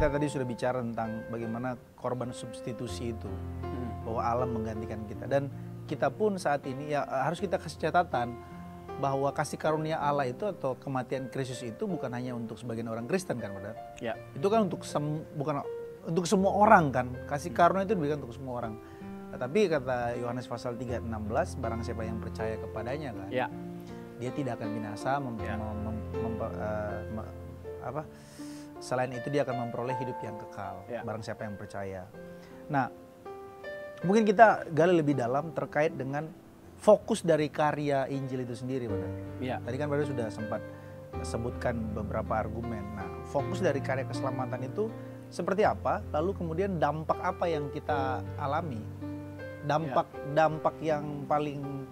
kita tadi sudah bicara tentang bagaimana korban substitusi itu, bahwa Allah menggantikan kita. Dan kita pun saat ini ya harus kita kasih catatan bahwa kasih karunia Allah itu atau kematian Kristus itu bukan hanya untuk sebagian orang Kristen kan, benar? Ya. Itu kan bukan untuk semua orang kan. Kasih karunia itu diberikan untuk semua orang. Tapi kata Yohanes pasal 3:16, barang siapa yang percaya kepadanya kan, Ya. dia tidak akan binasa, selain itu dia akan memperoleh hidup yang kekal, barang siapa yang percaya. Nah, mungkin kita gali lebih dalam terkait dengan fokus dari karya Injil itu sendiri, benar? Ya. Tadi kan baru sudah sempat sebutkan beberapa argumen. Nah, fokus dari karya keselamatan itu seperti apa? Lalu kemudian dampak apa yang kita alami? Dampak yang paling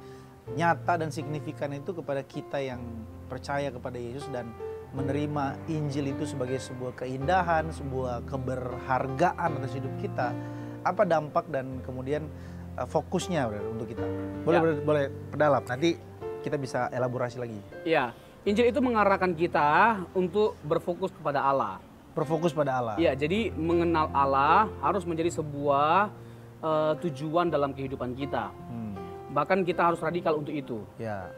nyata dan signifikan itu kepada kita yang percaya kepada Yesus dan menerima Injil itu sebagai sebuah keindahan, sebuah keberhargaan atas hidup kita. Apa dampak dan kemudian fokusnya untuk kita? Boleh perdalam, nanti kita bisa elaborasi lagi. Ya, Injil itu mengarahkan kita untuk berfokus kepada Allah. Berfokus pada Allah. Ya, jadi mengenal Allah harus menjadi sebuah tujuan dalam kehidupan kita. Bahkan kita harus radikal untuk itu. Ya.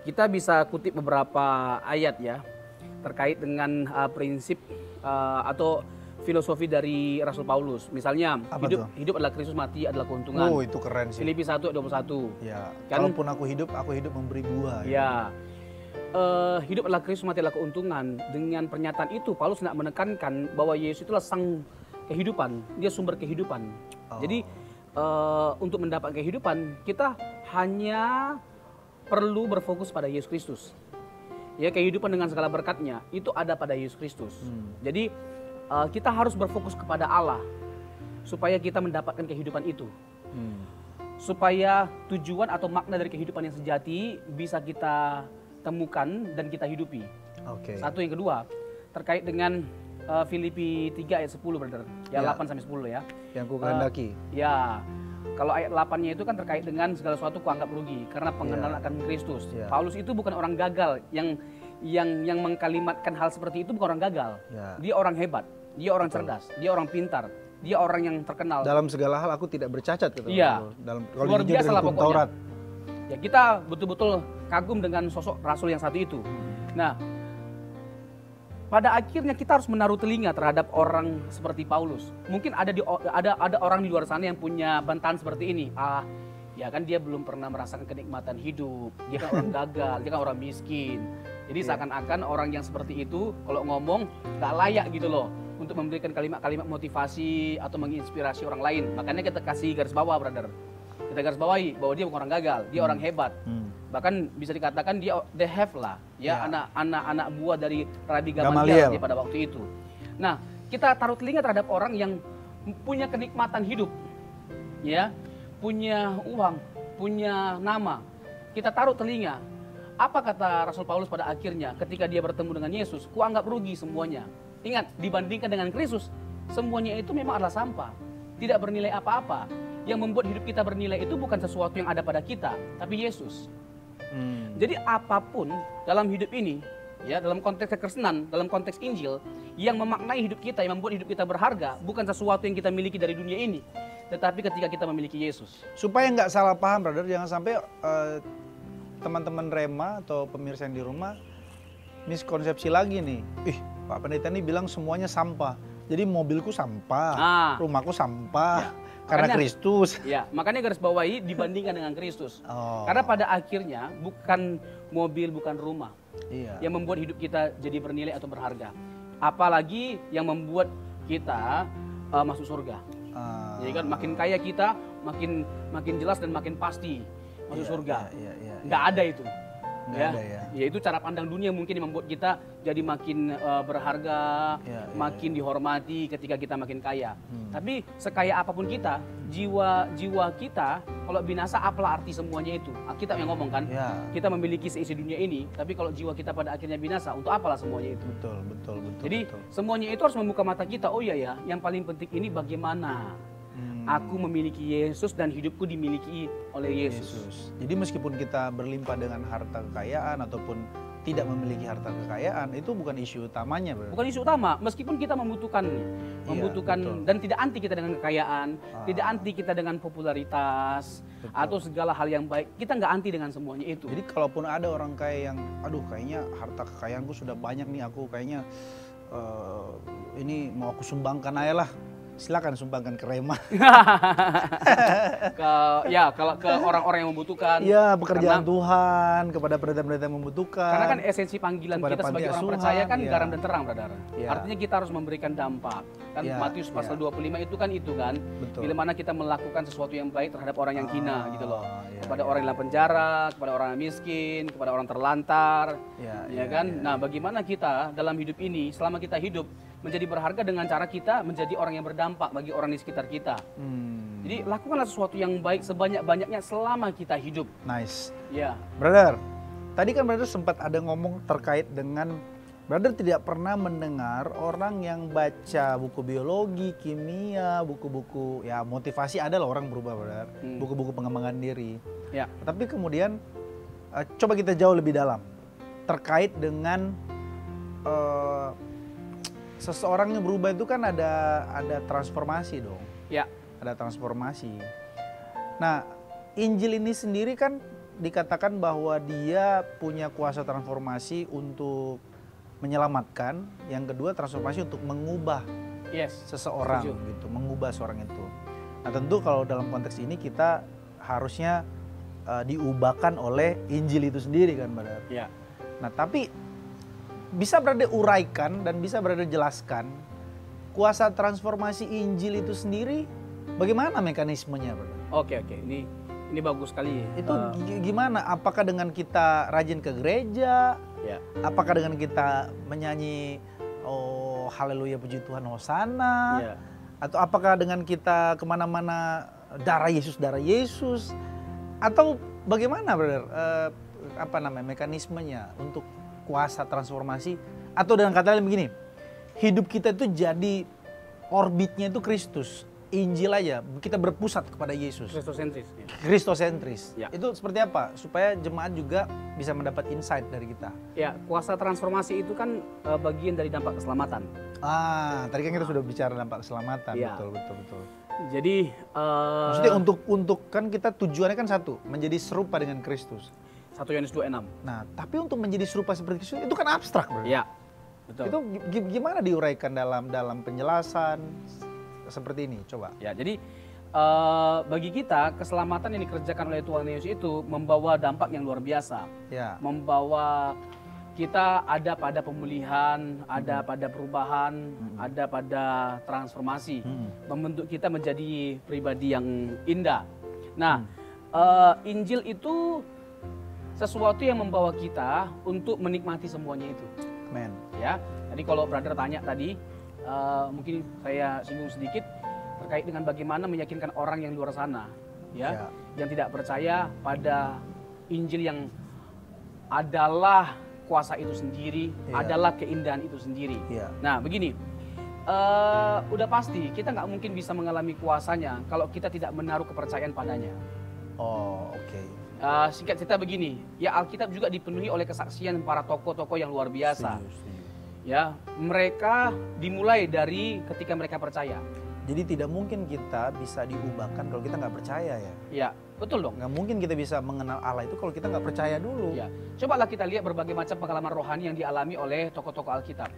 Kita bisa kutip beberapa ayat ya terkait dengan prinsip atau filosofi dari Rasul Paulus. Misalnya, hidup adalah Kristus, mati adalah keuntungan. Oh, itu keren sih. Filipi 1:21. Ya. Kan, kalaupun aku hidup memberi buah. Ya. Hidup adalah Kristus, mati adalah keuntungan. Dengan pernyataan itu, Paulus hendak menekankan bahwa Yesus itulah sang kehidupan. Dia sumber kehidupan. Jadi, untuk mendapat kehidupan, kita hanya perlu berfokus pada Yesus Kristus. Ya, kehidupan dengan segala berkatnya itu ada pada Yesus Kristus. Jadi kita harus berfokus kepada Allah supaya kita mendapatkan kehidupan itu. Supaya tujuan atau makna dari kehidupan yang sejati bisa kita temukan dan kita hidupi. Satu, yang kedua terkait dengan Filipi 3 ayat 10, brother. Ya, 8 sampai 10 ya. Yang ku kehendaki. Ya. Kalau ayat 8-nya itu kan terkait dengan segala sesuatu kuanggap rugi karena pengenalan akan Kristus. Paulus itu bukan orang gagal yang mengkalimatkan hal seperti itu, bukan orang gagal. Dia orang hebat, dia orang cerdas, dia orang pintar, dia orang yang terkenal. Dalam segala hal aku tidak bercacat gitu. Iya. Luar biasa lah pokoknya. Taurat. Ya, kita betul-betul kagum dengan sosok rasul yang satu itu. Nah, pada akhirnya kita harus menaruh telinga terhadap orang seperti Paulus. Mungkin ada orang di luar sana yang punya bantahan seperti ini. Ya kan dia belum pernah merasakan kenikmatan hidup. Dia kan orang gagal, dia kan orang miskin. Jadi seakan-akan orang yang seperti itu kalau ngomong gak layak gitu loh untuk memberikan kalimat-kalimat motivasi atau menginspirasi orang lain. Makanya kita kasih garis bawah, brother. Kita garis bawahi bahwa dia bukan orang gagal, dia orang hebat. Bahkan bisa dikatakan they have lah ya, anak buah dari Rabi Gamaliel pada waktu itu. Nah, kita taruh telinga terhadap orang yang punya kenikmatan hidup, ya, punya uang, punya nama. Kita taruh telinga. Apa kata Rasul Paulus pada akhirnya ketika dia bertemu dengan Yesus? Kuanggap rugi semuanya. Ingat, dibandingkan dengan Kristus, semuanya itu memang adalah sampah, tidak bernilai apa-apa. Yang membuat hidup kita bernilai itu bukan sesuatu yang ada pada kita, tapi Yesus. Jadi apapun dalam hidup ini, ya, dalam konteks kekristenan, dalam konteks Injil, yang memaknai hidup kita, yang membuat hidup kita berharga, bukan sesuatu yang kita miliki dari dunia ini, tetapi ketika kita memiliki Yesus. Supaya nggak salah paham, brother, jangan sampai teman-teman Rema atau pemirsa yang di rumah miskonsepsi lagi nih. Pak Pendeta ini bilang semuanya sampah. Jadi mobilku sampah, rumahku sampah. Karena Kristus. Ya, makanya garis bawahi dibandingkan dengan Kristus. Karena pada akhirnya bukan mobil, bukan rumah yang membuat hidup kita jadi bernilai atau berharga. Apalagi yang membuat kita masuk surga. Jadi kan makin kaya kita, makin jelas dan makin pasti masuk surga. Nggak ada itu. Ya, itu cara pandang dunia mungkin yang membuat kita jadi makin berharga, makin dihormati ketika kita makin kaya. Tapi sekaya apapun kita, jiwa kita kalau binasa, apalah arti semuanya itu? Kita yang ngomong kan, kita memiliki seisi dunia ini, tapi kalau jiwa kita pada akhirnya binasa, untuk apalah semuanya itu? Betul. Jadi semuanya itu harus membuka mata kita. Oh iya ya, yang paling penting ini bagaimana aku memiliki Yesus dan hidupku dimiliki oleh Yesus. Jadi meskipun kita berlimpah dengan harta kekayaan ataupun tidak memiliki harta kekayaan itu bukan isu utamanya, bro. Bukan isu utama, meskipun kita membutuhkan betul. dan tidak anti kita dengan kekayaan, tidak anti kita dengan popularitas atau segala hal yang baik. Kita nggak anti dengan semuanya itu. Jadi kalaupun ada orang kaya yang, aduh kayaknya harta kekayaanku sudah banyak nih, aku kayaknya ini mau aku sumbangkan aja lah. Silakan sumbangkan ke Rema. Kalau ke orang-orang yang membutuhkan. Iya, pekerjaan Tuhan kepada pendeta-pendeta yang membutuhkan. Karena kan esensi panggilan kita sebagai orang percaya kan garam dan terang, saudara. Artinya kita harus memberikan dampak. Kan Matius pasal 25 itu kan. Betul. Bila mana kita melakukan sesuatu yang baik terhadap orang yang hina gitu loh. Kepada orang yang dalam penjara, kepada orang yang miskin, kepada orang terlantar. Nah, bagaimana kita dalam hidup ini selama kita hidup menjadi berharga dengan cara kita menjadi orang yang berdampak bagi orang di sekitar kita. Jadi lakukanlah sesuatu yang baik sebanyak-banyaknya selama kita hidup. Nice. Ya. Brother, tadi kan brother sempat ada ngomong terkait dengan brother tidak pernah mendengar orang yang baca buku biologi, kimia, buku-buku ya motivasi, ada lah orang berubah, brother. Buku-buku pengembangan diri. Ya. Tapi kemudian coba kita jauh lebih dalam terkait dengan seseorang yang berubah itu kan ada transformasi dong. Ya. Ada transformasi. Nah, Injil ini sendiri kan dikatakan bahwa dia punya kuasa transformasi untuk menyelamatkan. Yang kedua transformasi untuk mengubah seseorang gitu, mengubah seorang itu. Nah, tentu kalau dalam konteks ini kita harusnya diubahkan oleh Injil itu sendiri kan, Brother. Ya. Nah, tapi bisa berada uraikan dan bisa berada jelaskan kuasa transformasi Injil itu sendiri bagaimana mekanismenya, Bro? Oke. Ini bagus sekali. Itu gimana? Apakah dengan kita rajin ke gereja? Ya. Apakah dengan kita menyanyi oh haleluya puji Tuhan hosana? Ya. Atau apakah dengan kita kemana-mana darah Yesus? Atau bagaimana, Brother? Mekanismenya untuk kuasa transformasi, atau dengan kata lain begini, hidup kita itu jadi orbitnya itu Kristus, Injil aja, kita berpusat kepada Yesus. Kristosentris. Ya. Itu seperti apa supaya jemaat juga bisa mendapat insight dari kita? Ya, kuasa transformasi itu kan bagian dari dampak keselamatan. Tadi kan kita sudah bicara dampak keselamatan, ya. Betul. Jadi maksudnya untuk kan kita tujuannya kan satu, menjadi serupa dengan Kristus. 1 Yohanes 2:6. Nah, tapi untuk menjadi serupa seperti Kristus itu kan abstrak, Bro. Iya. Betul. Itu gimana diuraikan dalam penjelasan seperti ini? Coba. Ya, jadi bagi kita keselamatan yang dikerjakan oleh Tuhan Yesus itu membawa dampak yang luar biasa. Ya. Membawa kita ada pada pemulihan, ada pada perubahan, ada pada transformasi. Membentuk kita menjadi pribadi yang indah. Nah, Injil itu sesuatu yang membawa kita untuk menikmati semuanya itu. Amen. Ya, jadi kalau brother tanya tadi, mungkin saya singgung sedikit terkait dengan bagaimana meyakinkan orang yang luar sana, yang tidak percaya pada Injil yang adalah kuasa itu sendiri, adalah keindahan itu sendiri. Nah, begini, udah pasti kita nggak mungkin bisa mengalami kuasanya kalau kita tidak menaruh kepercayaan padanya. Oh, oke. Singkat cerita begini, ya Alkitab juga dipenuhi oleh kesaksian para tokoh-tokoh yang luar biasa. Setuju. Ya, mereka dimulai dari ketika mereka percaya. Jadi tidak mungkin kita bisa diubahkan kalau kita nggak percaya ya. Ya, betul dong. Nggak mungkin kita bisa mengenal Allah itu kalau kita nggak percaya dulu. Ya, cobalah kita lihat berbagai macam pengalaman rohani yang dialami oleh tokoh-tokoh Alkitab.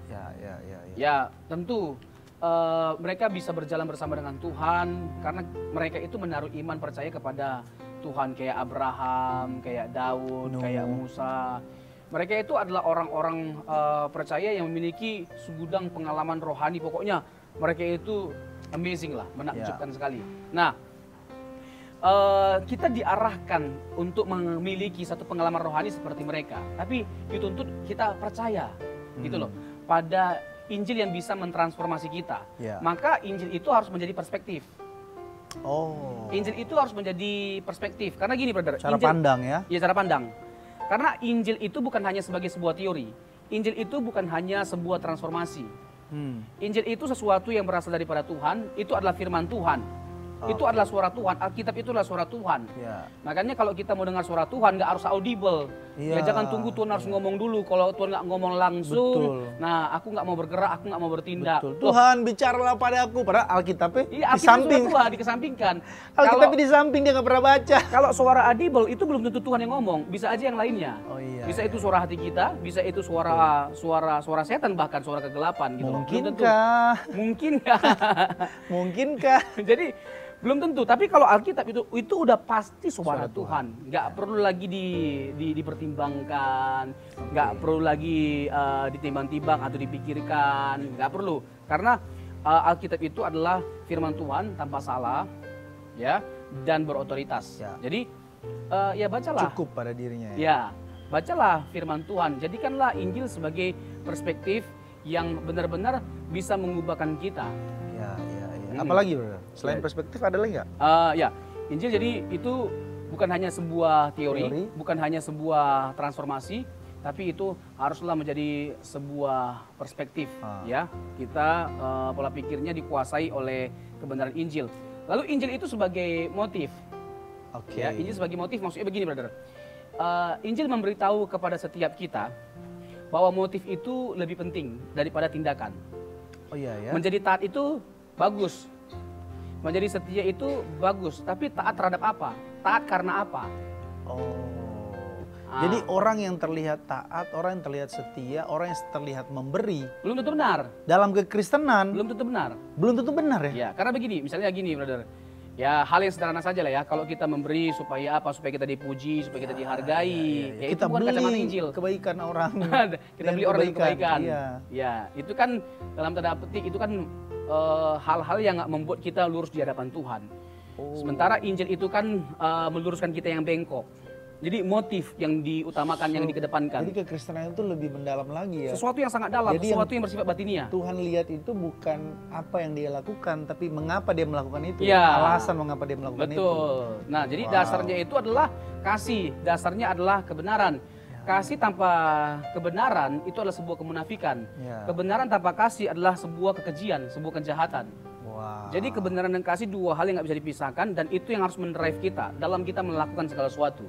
Ya, tentu mereka bisa berjalan bersama dengan Tuhan karena mereka itu menaruh iman percaya kepada Tuhan, kayak Abraham, kayak Daud, kayak Musa. Mereka itu adalah orang-orang percaya yang memiliki segudang pengalaman rohani. Pokoknya mereka itu amazing lah, menakjubkan sekali. Nah, kita diarahkan untuk memiliki satu pengalaman rohani seperti mereka. Tapi dituntut kita percaya, gitu loh, pada Injil yang bisa mentransformasi kita. Maka Injil itu harus menjadi perspektif. Injil itu harus menjadi perspektif. Karena gini, brother. Cara pandang ya? Iya, cara pandang. Karena Injil itu bukan hanya sebagai sebuah teori. Injil itu bukan hanya sebuah transformasi. Injil itu sesuatu yang berasal daripada Tuhan. Itu adalah firman Tuhan. Itu adalah suara Tuhan. Alkitab itu adalah suara Tuhan. Ya. Makanya kalau kita mau dengar suara Tuhan nggak harus audible. Ya jangan tunggu Tuhan harus ngomong dulu. Kalau Tuhan nggak ngomong langsung, nah aku nggak mau bergerak, aku nggak mau bertindak. Tuhan bicaralah padaku. Padahal Alkitabnya Iya, di samping. Tuhan dikesampingkan. Alkitabnya di samping, dia nggak pernah baca. Kalau suara audible itu belum tentu Tuhan yang ngomong, bisa aja yang lainnya. Oh iya. Bisa itu suara hati kita, bisa itu suara setan, bahkan suara kegelapan gitu. Mungkinkah? Mungkinkah? Mungkinkah? Jadi belum tentu, tapi kalau Alkitab itu udah pasti suara Tuhan. Nggak perlu lagi dipertimbangkan, nggak perlu lagi ditimbang-timbang atau dipikirkan, nggak perlu. Karena Alkitab itu adalah firman Tuhan tanpa salah, ya, dan berotoritas. Ya. Jadi ya bacalah. Cukup pada dirinya. Ya, bacalah firman Tuhan. Jadikanlah Injil sebagai perspektif yang benar-benar bisa mengubahkan kita. Ya. Apalagi, Brother? Selain perspektif ada lagi nggak? Ya, Injil jadi itu bukan hanya sebuah teori, bukan hanya sebuah transformasi, tapi itu haruslah menjadi sebuah perspektif. Ya, kita pola pikirnya dikuasai oleh kebenaran Injil. Lalu Injil itu sebagai motif. Oke. Ya, Injil sebagai motif maksudnya begini, Brother. Injil memberitahu kepada setiap kita bahwa motif itu lebih penting daripada tindakan. Oh iya ya. Menjadi taat itu bagus, menjadi setia itu bagus, tapi taat terhadap apa? Taat karena apa? Jadi orang yang terlihat taat, orang yang terlihat setia, orang yang terlihat memberi, belum tentu benar. Dalam kekristenan belum tentu benar. Belum tentu benar ya? Ya, karena begini, misalnya gini, Brother. Ya, hal yang sederhana saja lah ya. Kalau kita memberi supaya apa? Supaya kita dipuji, supaya kita dihargai. Ya, kita itu bukan kacamata Injil. Kebaikan orang. Kita beli orang yang kebaikan. Iya. Ya, itu kan dalam tanda petik itu kan hal-hal yang nggak membuat kita lurus di hadapan Tuhan. Sementara Injil itu kan meluruskan kita yang bengkok. Jadi motif yang diutamakan, yang dikedepankan. Jadi kekristenan itu lebih mendalam lagi ya. Sesuatu yang sangat dalam, jadi sesuatu yang bersifat batinia. Tuhan lihat itu bukan apa yang dia lakukan, tapi mengapa dia melakukan itu. Ya. Alasan mengapa dia melakukan itu. Betul. Nah, jadi dasarnya itu adalah kasih, dasarnya adalah kebenaran. Kasih tanpa kebenaran itu adalah sebuah kemunafikan. Ya. Kebenaran tanpa kasih adalah sebuah kekejian, sebuah kejahatan. Wow. Jadi kebenaran dan kasih dua hal yang nggak bisa dipisahkan, dan itu yang harus mendrive kita dalam kita melakukan segala sesuatu.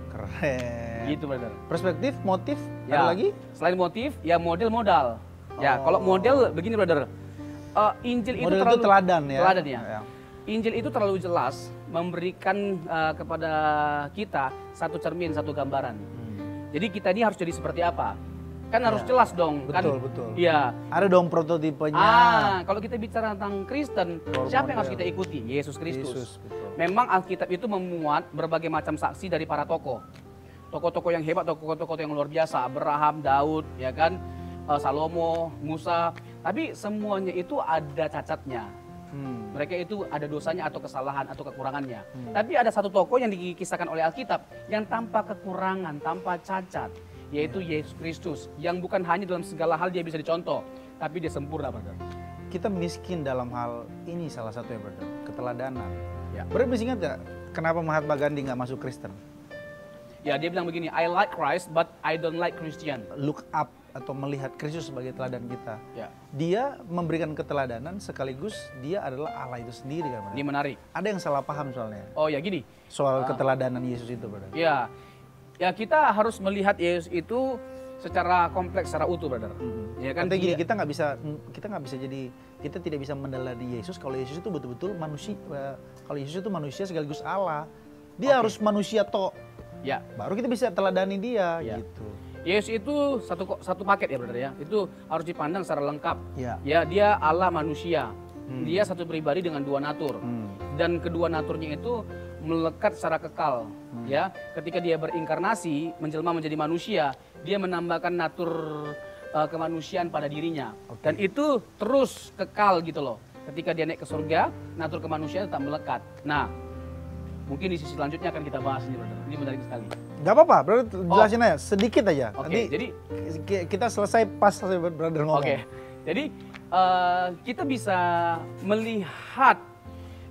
Keren. Gitu, Brother. Perspektif, motif, Ya, ada lagi? selain motif, ya model modal. Ya, kalau model begini, Brother. Injil Model itu terlalu teladan ya. Teladan ya. Injil itu terlalu jelas memberikan kepada kita satu cermin, satu gambaran. Jadi kita ini harus jadi seperti apa? Kan harus jelas dong. Betul. Iya. Ada dong prototipenya. Kalau kita bicara tentang Kristen, siapa yang harus kita ikuti? Yesus Kristus. Betul. Memang Alkitab itu memuat berbagai macam saksi dari para tokoh. Tokoh-tokoh yang hebat, tokoh-tokoh yang luar biasa. Abraham, Daud, ya kan? Salomo, Musa. Tapi semuanya itu ada cacatnya. Mereka itu ada dosanya atau kesalahan atau kekurangannya. Tapi ada satu tokoh yang dikisahkan oleh Alkitab yang tanpa kekurangan, tanpa cacat. Yaitu Yesus Kristus. Yang bukan hanya dalam segala hal dia bisa dicontoh. Tapi dia sempurna, Brother. Kita miskin dalam hal ini salah satunya, Brother. Keteladanan. Ya. Brother masih ingat gak kenapa Mahatma Gandhi gak masuk Kristen? Ya, dia bilang begini, I like Christ but I don't like Christian. Look up atau melihat Kristus sebagai teladan kita. Ya. Dia memberikan keteladanan sekaligus dia adalah Allah itu sendiri kan. Ini menarik. Ada yang salah paham soalnya. Oh ya gini. Soal keteladanan Yesus itu, Brother. Ya. Ya, kita harus melihat Yesus itu secara kompleks, secara utuh, Brother. Ya kan? Gini, kita nggak bisa jadi, kita tidak bisa meneladi Yesus kalau Yesus itu betul-betul manusia. Kalau Yesus itu manusia sekaligus Allah. Dia harus manusia toh. Ya. Baru kita bisa teladani dia gitu. Yesus itu satu paket ya, Brother ya. Itu harus dipandang secara lengkap. Ya. Ya, dia Allah manusia. Dia satu pribadi dengan dua natur. Dan kedua naturnya itu melekat secara kekal. Ya, ketika dia berinkarnasi, menjelma menjadi manusia, dia menambahkan natur kemanusiaan pada dirinya. Dan itu terus kekal gitu loh. Ketika dia naik ke surga, natur kemanusiaan tetap melekat. Nah, mungkin di sisi selanjutnya akan kita bahas ini, Brother. Ini menarik sekali. Gak apa-apa, Brother, jelasin aja sedikit aja. Nanti jadi kita selesai pas Brother ngomong. Jadi kita bisa melihat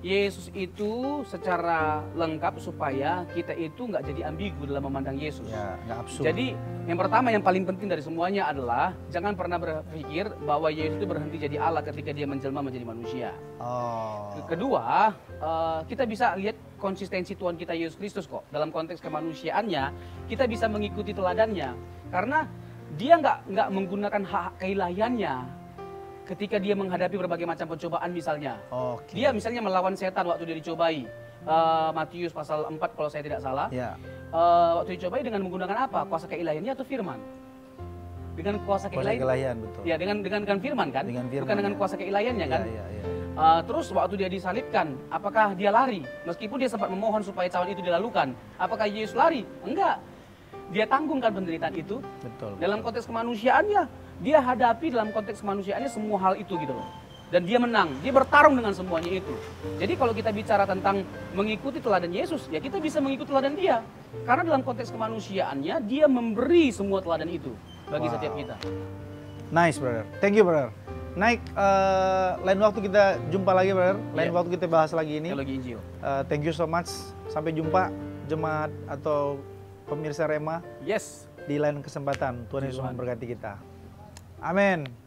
Yesus itu secara lengkap supaya kita itu nggak jadi ambigu dalam memandang Yesus. Ya, nggak absurd. Jadi yang pertama yang paling penting dari semuanya adalah jangan pernah berpikir bahwa Yesus itu berhenti jadi Allah ketika dia menjelma menjadi manusia. Oh. Kedua, kita bisa lihat konsistensi Tuhan kita Yesus Kristus kok. Dalam konteks kemanusiaannya, kita bisa mengikuti teladannya. Karena dia nggak menggunakan hak keilahiannya ketika dia menghadapi berbagai macam pencobaan misalnya. Oke. Dia misalnya melawan setan waktu dia dicobai. Matius pasal 4 kalau saya tidak salah. Ya. Waktu dicobai dengan menggunakan apa? Kuasa keilahiannya atau firman? Dengan kuasa keilahian. Keilahian, betul. Ya, dengan firman kan? Dengan firman, bukan dengan ya. kuasa keilahiannya kan? Iya, iya. Terus waktu dia disalibkan, apakah dia lari? Meskipun dia sempat memohon supaya cawan itu dilalukan, apakah Yesus lari? Enggak. Dia tanggungkan penderitaan itu. Betul. Dalam konteks kemanusiaannya, dia hadapi dalam konteks kemanusiaannya semua hal itu gitu loh. Dan dia menang, dia bertarung dengan semuanya itu. Jadi kalau kita bicara tentang mengikuti teladan Yesus, ya kita bisa mengikuti teladan dia. Karena dalam konteks kemanusiaannya, dia memberi semua teladan itu bagi setiap kita. Nice, brother. Thank you, brother. Naik, lain waktu kita jumpa lagi, brother. Lain waktu kita bahas lagi ini. Teologi Injil. Thank you so much. Sampai jumpa jemaat atau pemirsa Rema Yes. di lain kesempatan. Tuhan Yesus memberkati kita. Amin.